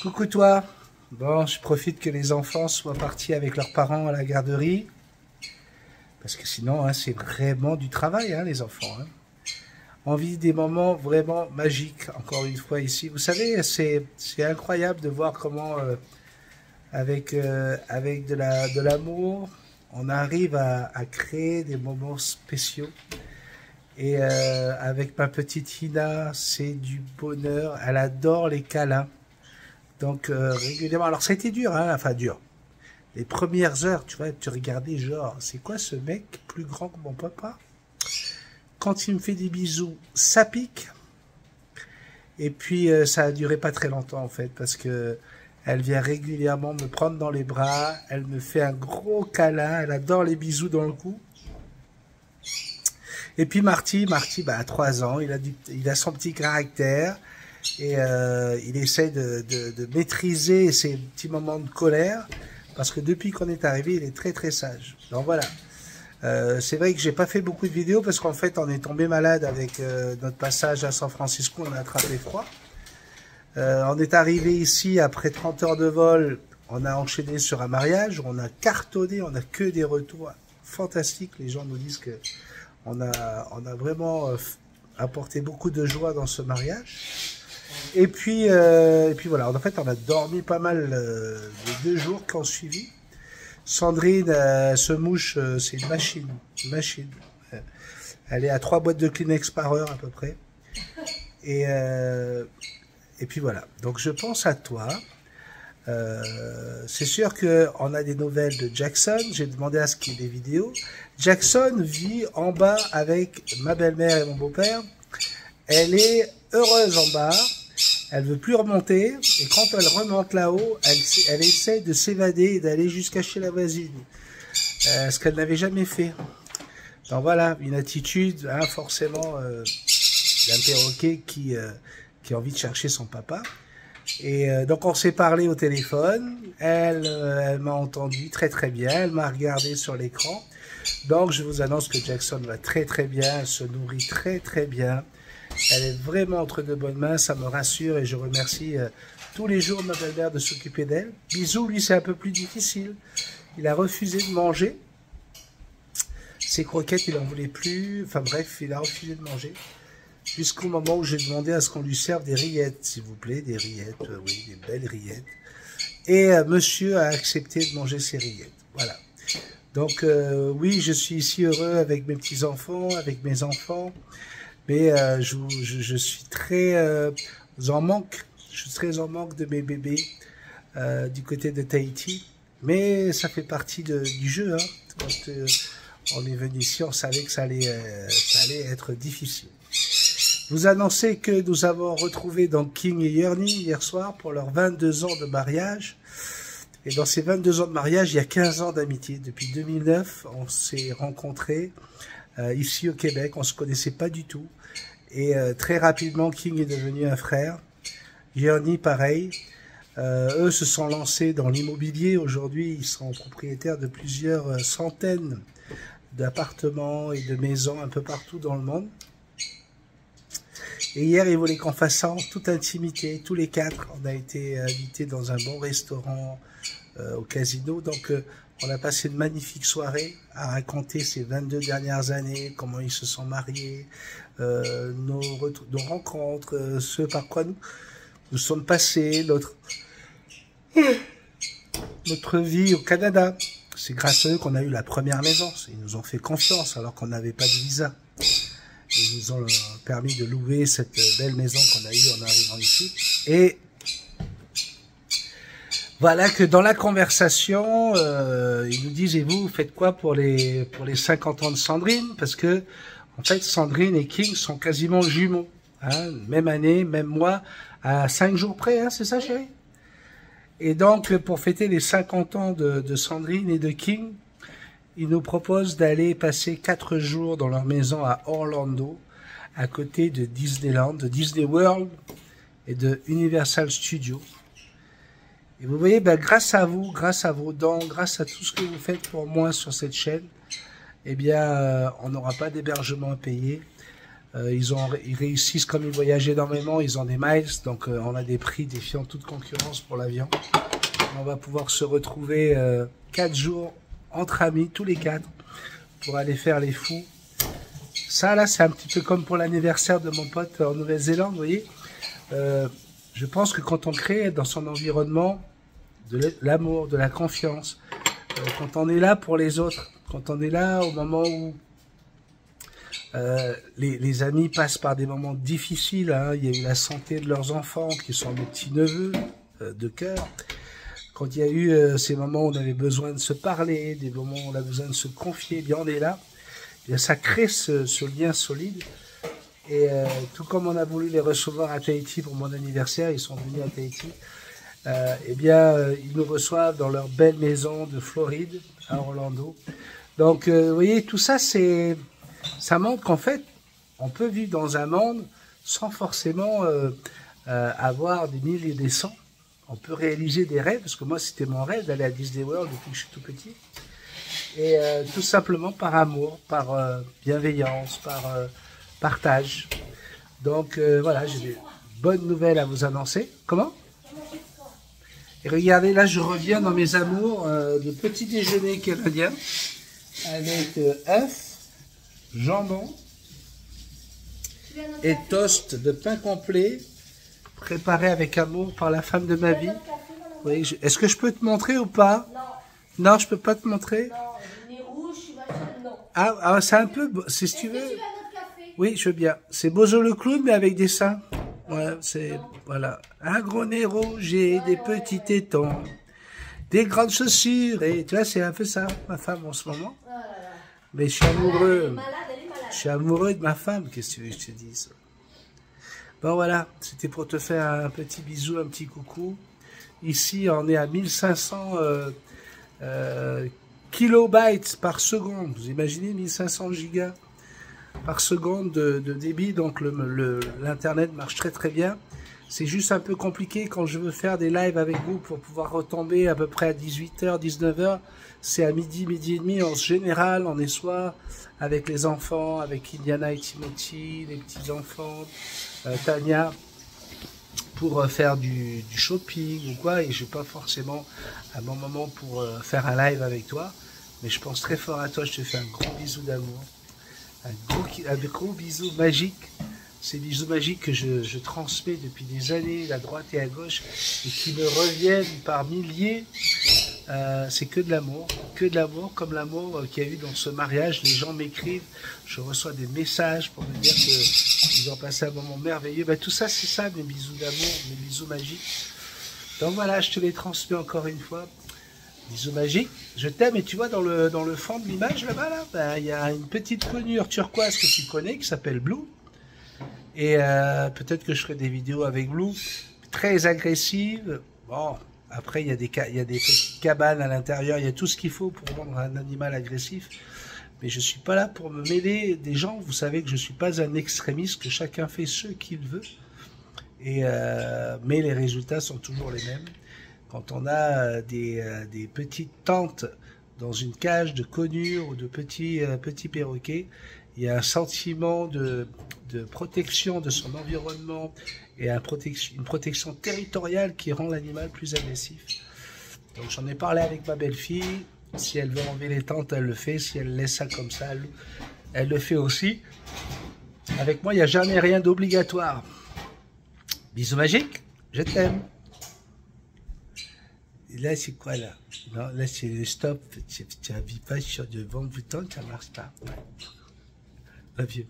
Coucou toi. Bon, je profite que les enfants soient partis avec leurs parents à la garderie. Parce que sinon, hein, c'est vraiment du travail, hein, les enfants. Hein. On vit des moments vraiment magiques, encore une fois ici. Vous savez, c'est incroyable de voir comment, avec de l'amour, on arrive à créer des moments spéciaux. Et avec ma petite Hina, c'est du bonheur. Elle adore les câlins. Donc régulièrement, alors ça a été dur, hein, enfin dur. Les premières heures, tu vois, tu regardais genre, c'est quoi ce mec plus grand que mon papa? Quand il me fait des bisous, ça pique. Et puis ça a duré pas très longtemps en fait, parce que elle vient régulièrement me prendre dans les bras, elle me fait un gros câlin, elle adore les bisous dans le cou. Et puis Marty, bah, à 3 ans, il a son petit caractère. Et il essaie de maîtriser ses petits moments de colère, parce que depuis qu'on est arrivé, il est très très sage. Donc voilà. C'est vrai que j'ai pas fait beaucoup de vidéos, parce qu'en fait, on est tombé malade avec notre passage à San Francisco, on a attrapé froid. On est arrivé ici, après 30 heures de vol, on a enchaîné sur un mariage, on a cartonné, on a que des retours fantastiques. Les gens nous disent que on a vraiment apporté beaucoup de joie dans ce mariage. Et puis voilà, en fait, on a dormi pas mal les 2 jours qui ont suivi. Sandrine se mouche, c'est une machine, Elle est à 3 boîtes de Kleenex par heure à peu près. Et puis voilà, donc je pense à toi. C'est sûr qu'on a des nouvelles de Jackson, j'ai demandé à ce qu'il y ait des vidéos. Jackson vit en bas avec ma belle-mère et mon beau-père. Elle est heureuse en bas. Elle veut plus remonter, et quand elle remonte là-haut, elle essaie de s'évader et d'aller jusqu'à chez la voisine, ce qu'elle n'avait jamais fait. Donc voilà, une attitude, hein, forcément, d'un perroquet qui a envie de chercher son papa. Et donc on s'est parlé au téléphone, elle m'a entendu très très bien, elle m'a regardé sur l'écran. Donc je vous annonce que Jackson va très très bien, elle se nourrit très très bien. Elle est vraiment entre de bonnes mains, ça me rassure, et je remercie tous les jours ma belle-mère de s'occuper d'elle. Bisous, lui, c'est un peu plus difficile. Il a refusé de manger. Ses croquettes, il n'en voulait plus. Enfin bref, il a refusé de manger. Jusqu'au moment où j'ai demandé à ce qu'on lui serve des rillettes, s'il vous plaît, des rillettes, oui, des belles rillettes. Et monsieur a accepté de manger ses rillettes. Voilà. Donc oui, je suis ici heureux avec mes petits-enfants, avec mes enfants. Mais je suis très en manque. Je suis très en manque de mes bébés du côté de Tahiti. Mais ça fait partie du jeu. Hein. Quand on est venu ici, on savait que ça allait être difficile. Vous annoncez que nous avons retrouvé donc King et Yerny hier soir pour leurs 22 ans de mariage. Et dans ces 22 ans de mariage, il y a 15 ans d'amitié. Depuis 2009, on s'est rencontrés. Ici au Québec, on se connaissait pas du tout, et très rapidement King est devenu un frère. Yerny pareil. Eux se sont lancés dans l'immobilier. Aujourd'hui, ils sont propriétaires de plusieurs centaines d'appartements et de maisons un peu partout dans le monde. Et hier, ils voulaient qu'on fasse ça en toute intimité, tous les 4. On a été invités dans un bon restaurant au casino, donc on a passé une magnifique soirée à raconter ces 22 dernières années, comment ils se sont mariés, nos rencontres, ce par quoi nous sommes passés, notre vie au Canada. C'est grâce à eux qu'on a eu la première maison. Ils nous ont fait confiance alors qu'on n'avait pas de visa. Ils nous ont permis de louer cette belle maison qu'on a eue en arrivant ici. Et voilà que dans la conversation, ils nous disent, et vous faites quoi pour les 50 ans de Sandrine? Parce que, en fait, Sandrine et King sont quasiment jumeaux. Hein, même année, même mois, à 5 jours près, hein, c'est ça, chérie? Et donc, pour fêter les 50 ans de Sandrine et de King, ils nous proposent d'aller passer 4 jours dans leur maison à Orlando, à côté de Disneyland, de Disney World et de Universal Studios. Et vous voyez, ben, grâce à vous, grâce à vos dons, grâce à tout ce que vous faites pour moi sur cette chaîne, eh bien, on n'aura pas d'hébergement à payer. Ils réussissent, comme ils voyagent énormément, ils ont des miles, donc on a des prix défiant toute concurrence pour l'avion. On va pouvoir se retrouver 4 jours entre amis, tous les 4, pour aller faire les fous. Ça là, c'est un petit peu comme pour l'anniversaire de mon pote en Nouvelle-Zélande, vous voyez. Je pense que quand on crée dans son environnement de l'amour, de la confiance, quand on est là pour les autres, quand on est là au moment où les amis passent par des moments difficiles, hein. Il y a eu la santé de leurs enfants qui sont mes petits-neveux de cœur. Quand il y a eu ces moments où on avait besoin de se parler, des moments où on a besoin de se confier, eh bien on est là. Et ça crée ce lien solide. Et tout comme on a voulu les recevoir à Tahiti pour mon anniversaire, ils sont venus à Tahiti. Eh bien, ils nous reçoivent dans leur belle maison de Floride, à Orlando. Donc, vous voyez, tout ça, ça montre qu'en fait, on peut vivre dans un monde sans forcément avoir des mille et des cents. On peut réaliser des rêves, parce que moi, c'était mon rêve d'aller à Disney World depuis que je suis tout petit. Et tout simplement par amour, par bienveillance, par partage. Donc, voilà, j'ai des bonnes nouvelles à vous annoncer. Comment ? Et regardez, là, je reviens dans mes amours de petit déjeuner canadien avec œufs, jambon et toast de pain complet préparé avec amour par la femme de ma vie. Oui, est-ce que je peux te montrer ou pas? Non. Non, je peux pas te montrer? Non, les rouges, non. Ah c'est un peu... Si tu veux... Oui, je veux bien. C'est Bozo le clown, mais avec des seins. Ouais, c'est... Voilà. Un gros nez rouge et des petits tétons. Des grandes chaussures. Et tu vois, c'est un peu ça, ma femme, en ce moment. Mais je suis amoureux. Elle est malade. Je suis amoureux de ma femme, qu'est-ce que tu veux que je te dise? Bon, voilà. C'était pour te faire un petit bisou, un petit coucou. Ici, on est à 1500 kilobytes par seconde. Vous imaginez 1500 gigas par seconde de débit, donc l'internet marche très très bien. C'est juste un peu compliqué quand je veux faire des lives avec vous pour pouvoir retomber à peu près à 18h, 19h. C'est à midi, midi et demi. En général, on est soit avec les enfants, avec Indiana et Timothy, les petits-enfants, Tania, pour faire du shopping ou quoi, et je n'ai pas forcément un bon moment pour faire un live avec toi, mais je pense très fort à toi. Je te fais un gros bisou d'amour, un gros bisou magique. Ces bisous magiques que je transmets depuis des années à droite et à gauche et qui me reviennent par milliers. C'est que de l'amour, comme l'amour qu'il y a eu dans ce mariage. Les gens m'écrivent, je reçois des messages pour me dire qu'ils ont passé un moment merveilleux. Ben, tout ça, c'est ça, mes bisous d'amour, mes bisous magiques. Donc voilà, je te les transmets encore une fois. Bisous magiques, je t'aime. Et tu vois, dans le fond de l'image, là-bas, là, ben, y a une petite conure turquoise que tu connais, qui s'appelle Blue. Et peut-être que je ferai des vidéos avec Blue, très agressive. Bon, après, il y a des petites cabanes à l'intérieur, il y a tout ce qu'il faut pour rendre un animal agressif. Mais je suis pas là pour me mêler des gens. Vous savez que je suis pas un extrémiste, que chacun fait ce qu'il veut. Et mais les résultats sont toujours les mêmes. Quand on a des petites tentes dans une cage de conure ou de petits perroquets, il y a un sentiment de protection de son environnement et une protection territoriale qui rend l'animal plus agressif. Donc j'en ai parlé avec ma belle-fille. Si elle veut enlever les tentes, elle le fait. Si elle laisse ça comme ça, elle le fait aussi. Avec moi, il n'y a jamais rien d'obligatoire. Bisous magiques, je t'aime. Là, c'est quoi là? Non, là, c'est le stop. Tu n'appuies pas sur le bon bouton, ça ne marche pas. Ouais. Love you.